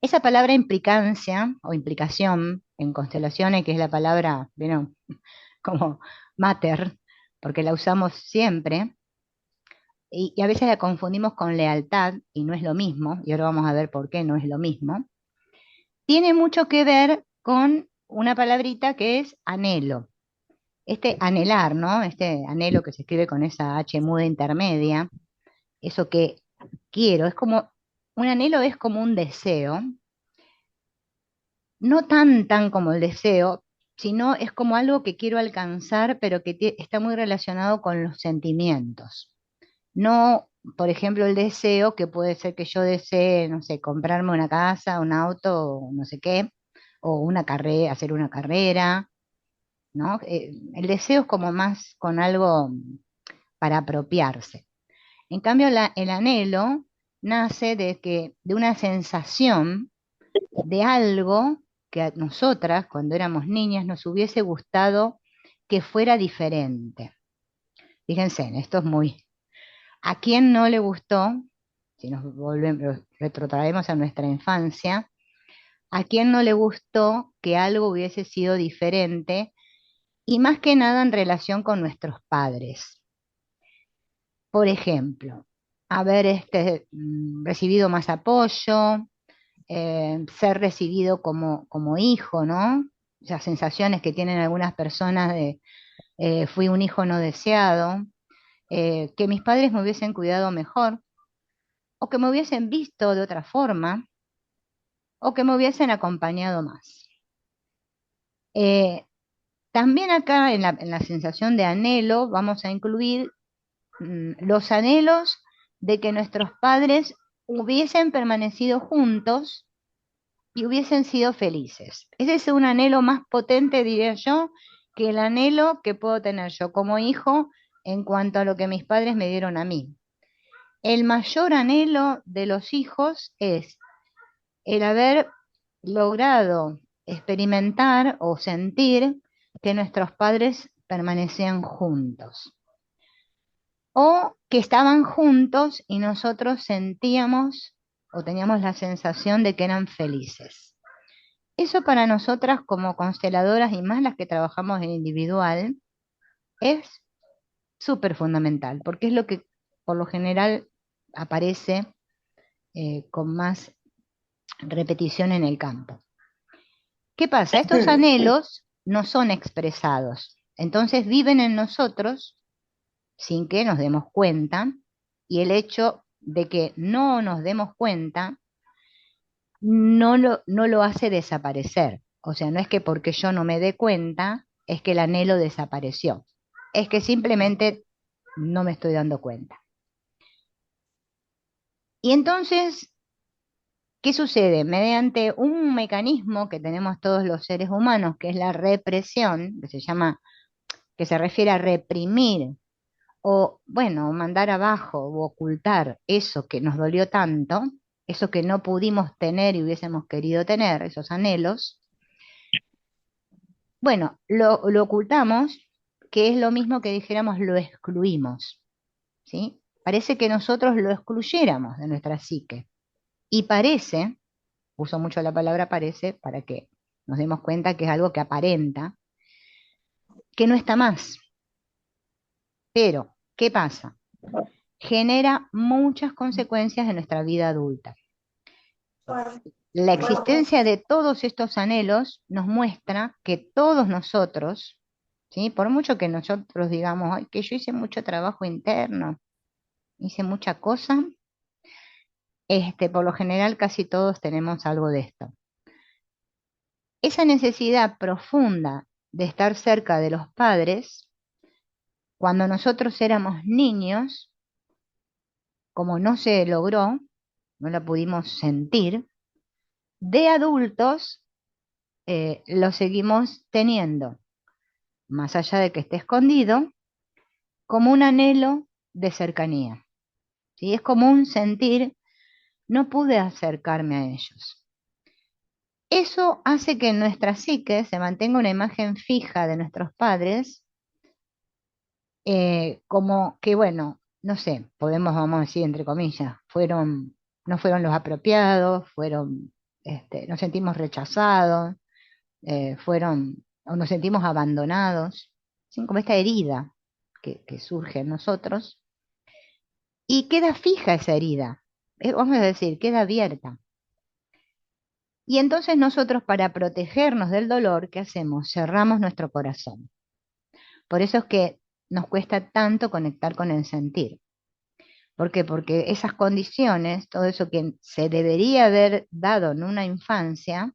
Esa palabra implicancia o implicación en constelaciones, que es la palabra, ¿vieron? Como mater, porque la usamos siempre, y a veces la confundimos con lealtad, y no es lo mismo, y ahora vamos a ver por qué no es lo mismo, tiene mucho que ver con una palabrita que es anhelo. Este anhelar, ¿no? Este anhelo que se escribe con esa H muda intermedia, eso que quiero, es como, un anhelo es como un deseo, no tan como el deseo, sino es como algo que quiero alcanzar, pero que está muy relacionado con los sentimientos. No, por ejemplo, el deseo, que puede ser que yo desee, no sé, comprarme una casa, un auto, o no sé qué, o una carrera, hacer una carrera, ¿no? El deseo es como más con algo para apropiarse. En cambio, el anhelo nace de una sensación de algo que a nosotras, cuando éramos niñas, nos hubiese gustado que fuera diferente. Fíjense, esto es muy... ¿A quién no le gustó? Si nos volvemos, retrotraemos a nuestra infancia, ¿a quién no le gustó que algo hubiese sido diferente? Y más que nada en relación con nuestros padres. Por ejemplo, haber recibido más apoyo, ser recibido como hijo, ¿no? Esas sensaciones que tienen algunas personas de fui un hijo no deseado, que mis padres me hubiesen cuidado mejor, o que me hubiesen visto de otra forma, o que me hubiesen acompañado más. Eh, También acá en la sensación de anhelo vamos a incluir los anhelos de que nuestros padres hubiesen permanecido juntos y hubiesen sido felices. Ese es un anhelo más potente, diría yo, que el anhelo que puedo tener yo como hijo en cuanto a lo que mis padres me dieron a mí. El mayor anhelo de los hijos es el haber logrado experimentar o sentir que nuestros padres permanecían juntos o que estaban juntos y nosotros sentíamos o teníamos la sensación de que eran felices. Eso para nosotras como consteladoras y más las que trabajamos en individual es súper fundamental, porque es lo que por lo general aparece con más repetición en el campo. ¿Qué pasa? Estos anhelos no son expresados, entonces viven en nosotros sin que nos demos cuenta, y el hecho de que no nos demos cuenta no lo hace desaparecer. O sea, no es que porque yo no me dé cuenta, es que el anhelo desapareció. Es que simplemente no me estoy dando cuenta. Y entonces, ¿qué sucede? Mediante un mecanismo que tenemos todos los seres humanos, que es la represión, que se llama, que se refiere a reprimir o, bueno, mandar abajo o ocultar eso que nos dolió tanto, eso que no pudimos tener y hubiésemos querido tener, esos anhelos. Bueno, lo ocultamos, que es lo mismo que dijéramos lo excluimos, ¿sí? Parece que nosotros lo excluyéramos de nuestra psique. Y parece, uso mucho la palabra parece para que nos demos cuenta que es algo que aparenta, que no está más. Pero, ¿qué pasa? Genera muchas consecuencias en nuestra vida adulta. La existencia de todos estos anhelos nos muestra que todos nosotros, ¿sí? Por mucho que nosotros digamos, ay, que yo hice mucho trabajo interno, hice mucha cosa, por lo general casi todos tenemos algo de esto. Esa necesidad profunda de estar cerca de los padres, cuando nosotros éramos niños, como no se logró, no la pudimos sentir, de adultos lo seguimos teniendo, más allá de que esté escondido, como un anhelo de cercanía. ¿Sí? Es como un sentir, no pude acercarme a ellos. Eso hace que en nuestra psique se mantenga una imagen fija de nuestros padres, como que, bueno, no sé, podemos, vamos a decir, entre comillas, no fueron los apropiados, fueron, nos sentimos rechazados, o nos sentimos abandonados, ¿sí? Como esta herida que surge en nosotros y queda fija esa herida, vamos a decir, queda abierta. Y entonces nosotros para protegernos del dolor, ¿qué hacemos? Cerramos nuestro corazón. Por eso es que nos cuesta tanto conectar con el sentir. ¿Por qué? Porque esas condiciones, todo eso que se debería haber dado en una infancia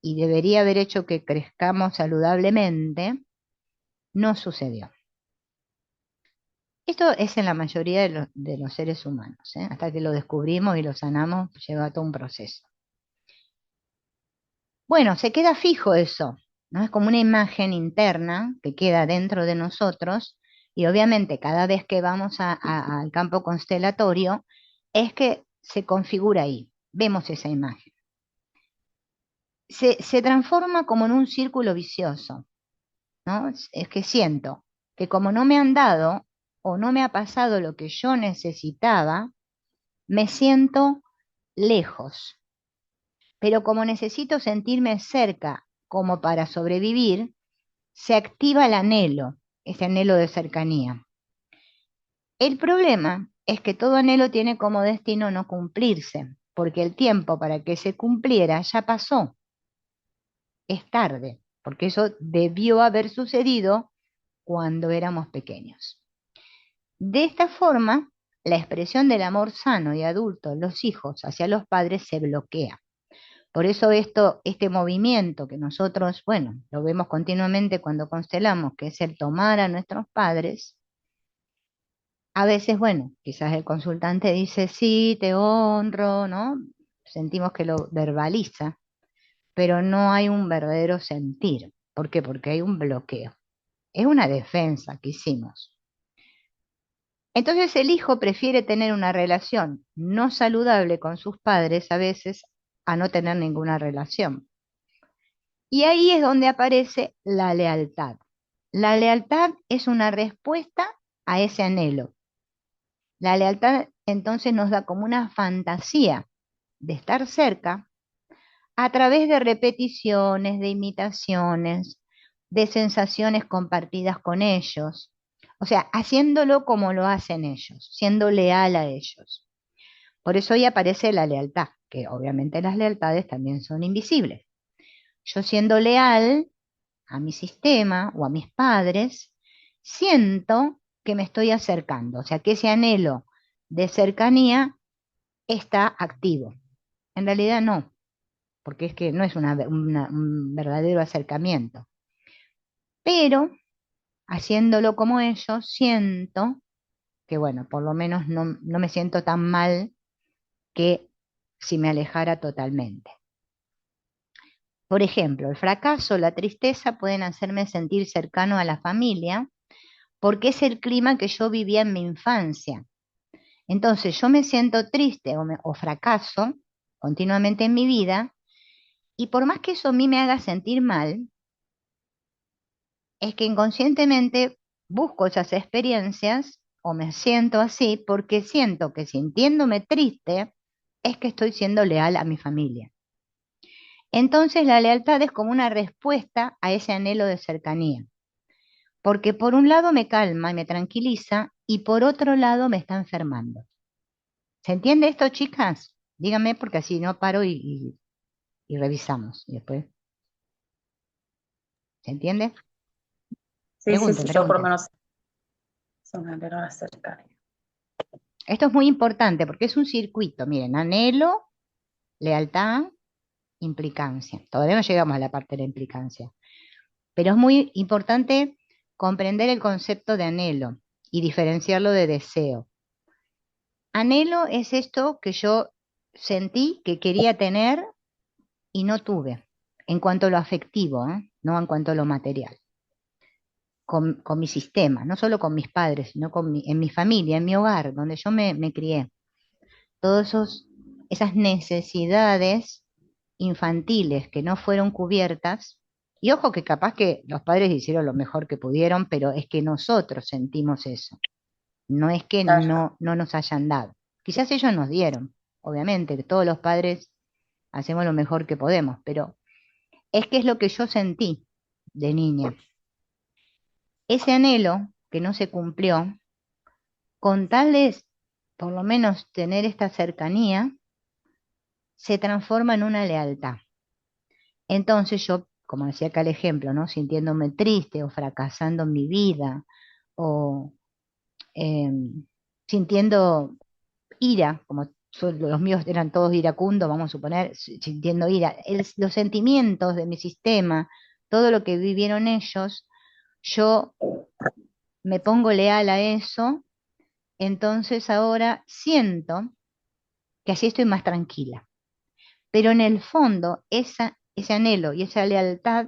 y debería haber hecho que crezcamos saludablemente, no sucedió. Esto es en la mayoría de los seres humanos, ¿eh? Hasta que lo descubrimos y lo sanamos, lleva todo un proceso. Bueno, se queda fijo eso, ¿no? Es como una imagen interna que queda dentro de nosotros y obviamente cada vez que vamos al campo constelatorio es que se configura ahí, vemos esa imagen. Se transforma como en un círculo vicioso, ¿no? Es que siento que como no me han dado o no me ha pasado lo que yo necesitaba, me siento lejos, pero como necesito sentirme cerca como para sobrevivir, se activa el anhelo, ese anhelo de cercanía. El problema es que todo anhelo tiene como destino no cumplirse, porque el tiempo para que se cumpliera ya pasó, es tarde, porque eso debió haber sucedido cuando éramos pequeños. De esta forma, la expresión del amor sano y adulto en los hijos hacia los padres se bloquea. Por eso este movimiento que nosotros, bueno, lo vemos continuamente cuando constelamos, que es el tomar a nuestros padres, a veces, bueno, quizás el consultante dice, sí, te honro, ¿no? Sentimos que lo verbaliza, pero no hay un verdadero sentir. ¿Por qué? Porque hay un bloqueo. Es una defensa que hicimos. Entonces el hijo prefiere tener una relación no saludable con sus padres a veces a no tener ninguna relación. Y ahí es donde aparece la lealtad. La lealtad es una respuesta a ese anhelo. La lealtad entonces nos da como una fantasía de estar cerca a través de repeticiones, de imitaciones, de sensaciones compartidas con ellos. O sea, haciéndolo como lo hacen ellos, siendo leal a ellos. Por eso ahí aparece la lealtad, que obviamente las lealtades también son invisibles. Yo siendo leal a mi sistema o a mis padres, siento que me estoy acercando, o sea, que ese anhelo de cercanía está activo. En realidad no, porque es que no es un verdadero acercamiento. Pero haciéndolo como ellos, siento que, bueno, por lo menos no me siento tan mal que si me alejara totalmente. Por ejemplo, el fracaso, la tristeza pueden hacerme sentir cercano a la familia porque es el clima que yo vivía en mi infancia. Entonces yo me siento triste o fracaso continuamente en mi vida y por más que eso a mí me haga sentir mal, es que inconscientemente busco esas experiencias o me siento así porque siento que sintiéndome triste es que estoy siendo leal a mi familia. Entonces la lealtad es como una respuesta a ese anhelo de cercanía, porque por un lado me calma y me tranquiliza y por otro lado me está enfermando. ¿Se entiende esto, chicas? Díganme porque así no paro y revisamos. Y después, ¿se entiende? Sí, sí, Pregunten, sí, yo por lo pregunten. menos son anhelo cercanía. Esto es muy importante porque es un circuito. Miren, anhelo, lealtad, implicancia. Todavía no llegamos a la parte de la implicancia, pero es muy importante comprender el concepto de anhelo y diferenciarlo de deseo. Anhelo es esto que yo sentí que quería tener y no tuve, en cuanto a lo afectivo, ¿eh? No en cuanto a lo material. Con mi sistema, no solo con mis padres, sino en mi familia, en mi hogar, donde yo me crié. Todas esas necesidades infantiles que no fueron cubiertas, y ojo que capaz que los padres hicieron lo mejor que pudieron, pero es que nosotros sentimos eso, no es que Claro. no nos hayan dado. Quizás ellos nos dieron, obviamente, que todos los padres hacemos lo mejor que podemos, pero es que es lo que yo sentí de niña. Ese anhelo que no se cumplió, con tal de por lo menos tener esta cercanía, se transforma en una lealtad. Entonces yo, como decía acá el ejemplo, ¿no? Sintiéndome triste o fracasando en mi vida o em, sintiendo ira, como los míos eran todos iracundos, vamos a suponer, sintiendo ira, los sentimientos de mi sistema, todo lo que vivieron ellos, yo me pongo leal a eso, entonces ahora siento que así estoy más tranquila. Pero en el fondo, ese anhelo y esa lealtad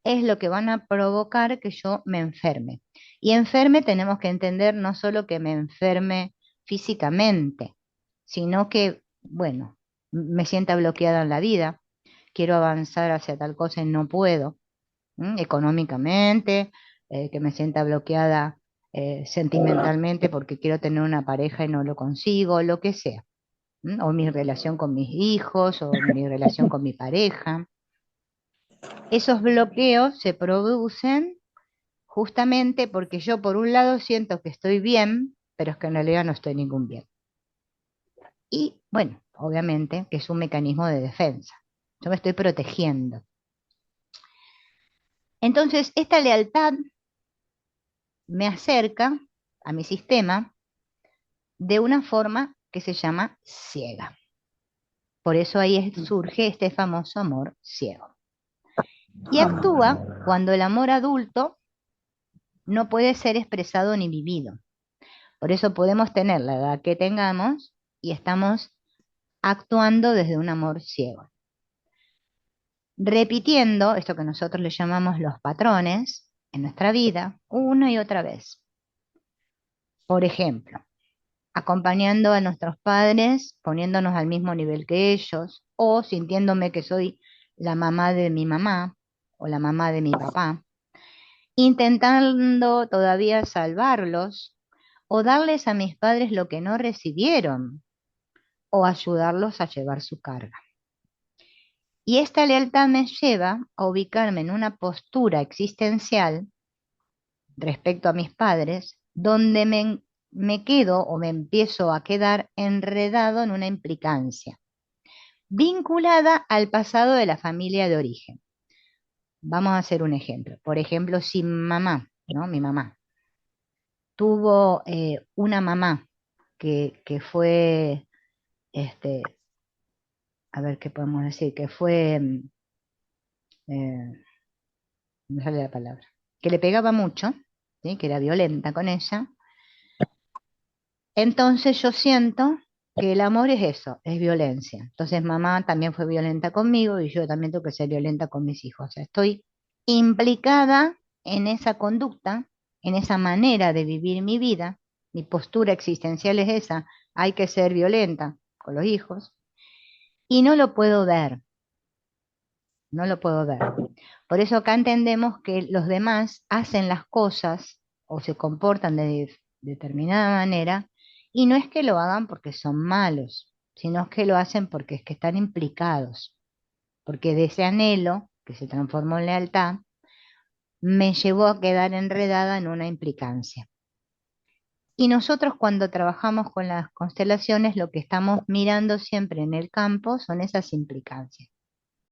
es lo que van a provocar que yo me enferme. Y enferme tenemos que entender no solo que me enferme físicamente, sino que, bueno, me sienta bloqueada en la vida, quiero avanzar hacia tal cosa y no puedo, económicamente, que me sienta bloqueada sentimentalmente porque quiero tener una pareja y no lo consigo, lo que sea, o mi relación con mis hijos, o mi relación con mi pareja. Esos bloqueos se producen justamente porque yo por un lado siento que estoy bien, pero es que en realidad no estoy ningún bien. Y bueno, obviamente que es un mecanismo de defensa. Yo me estoy protegiendo. Entonces, esta lealtad me acerca a mi sistema de una forma que se llama ciega. Por eso ahí surge este famoso amor ciego. Y actúa cuando el amor adulto no puede ser expresado ni vivido. Por eso podemos tener la edad que tengamos y estamos actuando desde un amor ciego, repitiendo esto que nosotros le llamamos los patrones en nuestra vida una y otra vez. Por ejemplo, acompañando a nuestros padres, poniéndonos al mismo nivel que ellos, o sintiéndome que soy la mamá de mi mamá o la mamá de mi papá, intentando todavía salvarlos o darles a mis padres lo que no recibieron o ayudarlos a llevar su carga. Y esta lealtad me lleva a ubicarme en una postura existencial respecto a mis padres, donde me quedo o me empiezo a quedar enredado en una implicancia, vinculada al pasado de la familia de origen. Vamos a hacer un ejemplo. Por ejemplo, si mamá, ¿no? Mi mamá, tuvo una mamá que fue, este, a ver qué podemos decir, que fue, eh, no me sale la palabra, que le pegaba mucho, ¿sí? Que era violenta con ella. Entonces yo siento que el amor es eso, es violencia. Entonces mamá también fue violenta conmigo y yo también tengo que ser violenta con mis hijos. O sea, estoy implicada en esa conducta, en esa manera de vivir mi vida. Mi postura existencial es esa, hay que ser violenta con los hijos y no lo puedo ver, no lo puedo ver. Por eso acá entendemos que los demás hacen las cosas o se comportan de determinada manera y no es que lo hagan porque son malos, sino que lo hacen porque es que están implicados, porque de ese anhelo que se transformó en lealtad me llevó a quedar enredada en una implicancia. Y nosotros cuando trabajamos con las constelaciones lo que estamos mirando siempre en el campo son esas implicancias.